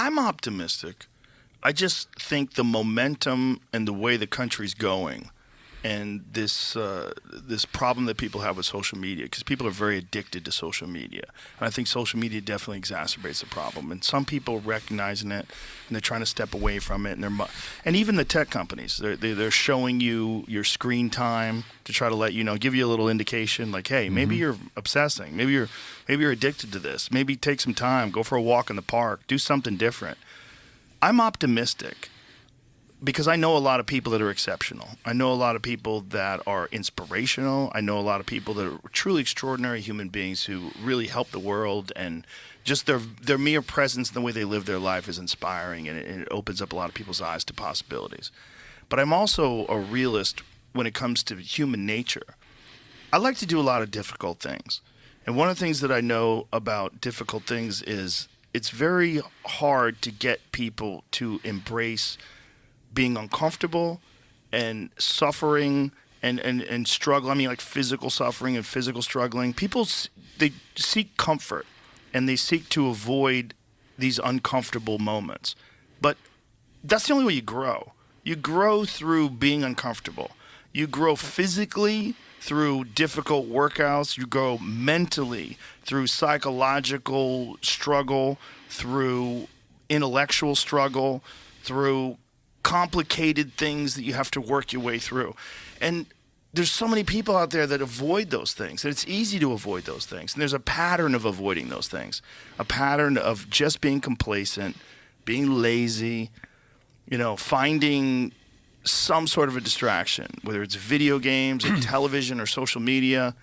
I'm optimistic. I just think the momentum and the way the country's going, and this problem that people have with social media, because people are very addicted to social media, and I think social media definitely exacerbates the problem. And some people are recognizing it, and they're trying to step away from it. And even the tech companies, they're showing you your screen time to try to let you know, give you a little indication, like, hey, maybe you're obsessing, maybe you're addicted to this. Maybe take some time, go for a walk in the park, do something different. I'm optimistic, because I know a lot of people that are exceptional. I know a lot of people that are inspirational. I know a lot of people that are truly extraordinary human beings who really help the world, and just their mere presence and the way they live their life is inspiring, and it opens up a lot of people's eyes to possibilities. But I'm also a realist when it comes to human nature. I like to do a lot of difficult things. And one of the things that I know about difficult things is it's very hard to get people to embrace being uncomfortable and suffering and struggle. I mean, like physical suffering and physical struggling. People, they seek comfort and they seek to avoid these uncomfortable moments. But that's the only way you grow. You grow through being uncomfortable. You grow physically through difficult workouts. You grow mentally through psychological struggle, through intellectual struggle, through complicated things that you have to work your way through. And there's so many people out there that avoid those things, and it's easy to avoid those things. And there's a pattern of avoiding those things, a pattern of just being complacent, being lazy, finding some sort of a distraction, whether it's video games or television or social media.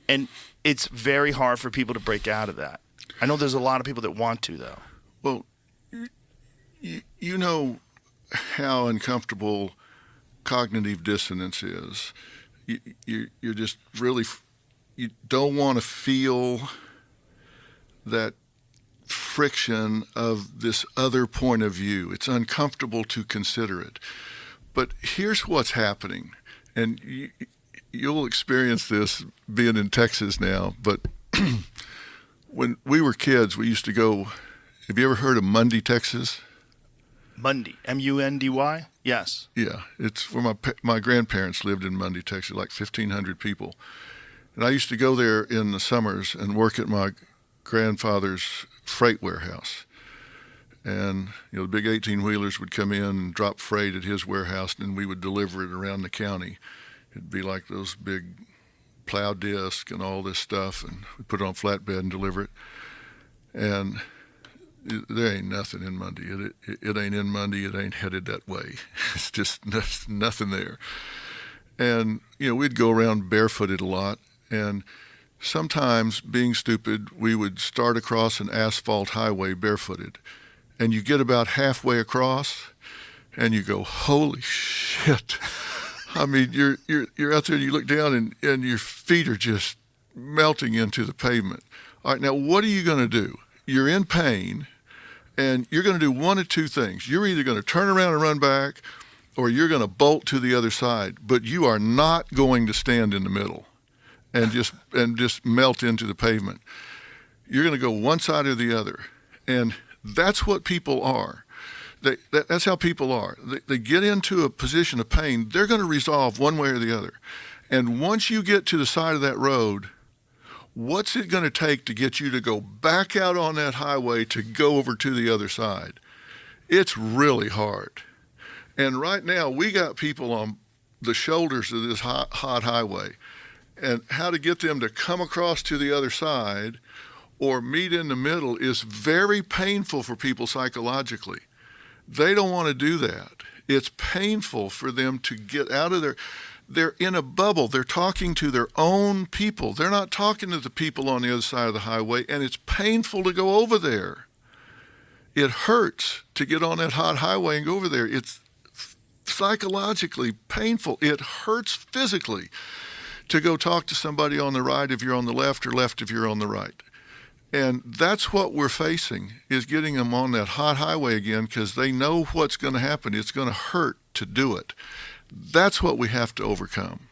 And it's very hard for people to break out of that. I know there's a lot of people that want to, though. Well, you know how uncomfortable cognitive dissonance is. You're just really, you don't want to feel that friction of this other point of view. It's uncomfortable to consider it. But here's what's happening, and you'll experience this being in Texas now, but when we were kids, we used to go, have you ever heard of Mundy, Texas? Mundy, M-U-N-D-Y? Yes. Yeah, it's where my grandparents lived in Mundy, Texas, like 1,500 people. And I used to go there in the summers and work at my grandfather's freight warehouse. And, the big 18-wheelers would come in and drop freight at his warehouse, and we would deliver it around the county. It'd be like those big plow discs and all this stuff, and we put it on flatbed and deliver it. And there ain't nothing in Mundy. It ain't in Mundy. It ain't headed that way. It's just nothing there. And, we'd go around barefooted a lot. And sometimes, being stupid, we would start across an asphalt highway barefooted. And you get about halfway across, and you go, holy shit. I mean, you're out there and you look down and your feet are just melting into the pavement. All right, now what are you going to do? You're in pain, and you're going to do one of two things. You're either going to turn around and run back, or you're going to bolt to the other side. But you are not going to stand in the middle and just melt into the pavement. You're going to go one side or the other. And that's what people are. That's how people are. They get into a position of pain. They're going to resolve one way or the other. And once you get to the side of that road, what's it going to take to get you to go back out on that highway to go over to the other side? It's really hard. And right now, we got people on the shoulders of this hot highway. And how to get them to come across to the other side or meet in the middle is very painful for people psychologically. They don't want to do that. It's painful for them to get out of they're in a bubble. They're talking to their own people. They're not talking to the people on the other side of the highway, and it's painful to go over there. It hurts to get on that hot highway and go over there. It's psychologically painful. It hurts physically to go talk to somebody on the right if you're on the left, or left if you're on the right. And that's what we're facing, is getting them on that hot highway again, because they know what's going to happen. It's going to hurt to do it. That's what we have to overcome.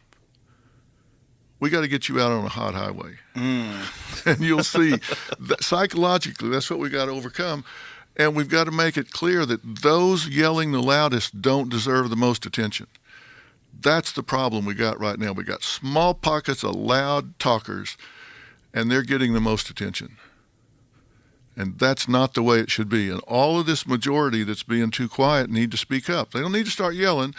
We got to get you out on a hot highway. And you'll see that psychologically, that's what we got to overcome. And we've got to make it clear that those yelling the loudest don't deserve the most attention. That's the problem we got right now. We got small pockets of loud talkers, and they're getting the most attention. And that's not the way it should be. And all of this majority that's being too quiet need to speak up. They don't need to start yelling.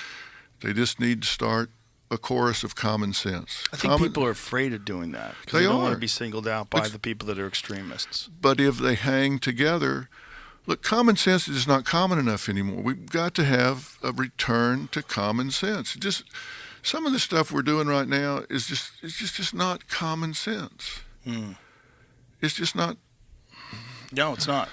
They just need to start a chorus of common sense. I think people are afraid of doing that because they don't want to be singled out by the people that are extremists. But if they hang together, look, common sense is not common enough anymore. We've got to have a return to common sense. Just some of the stuff we're doing right now is just not common sense. It's just not. No, it's not.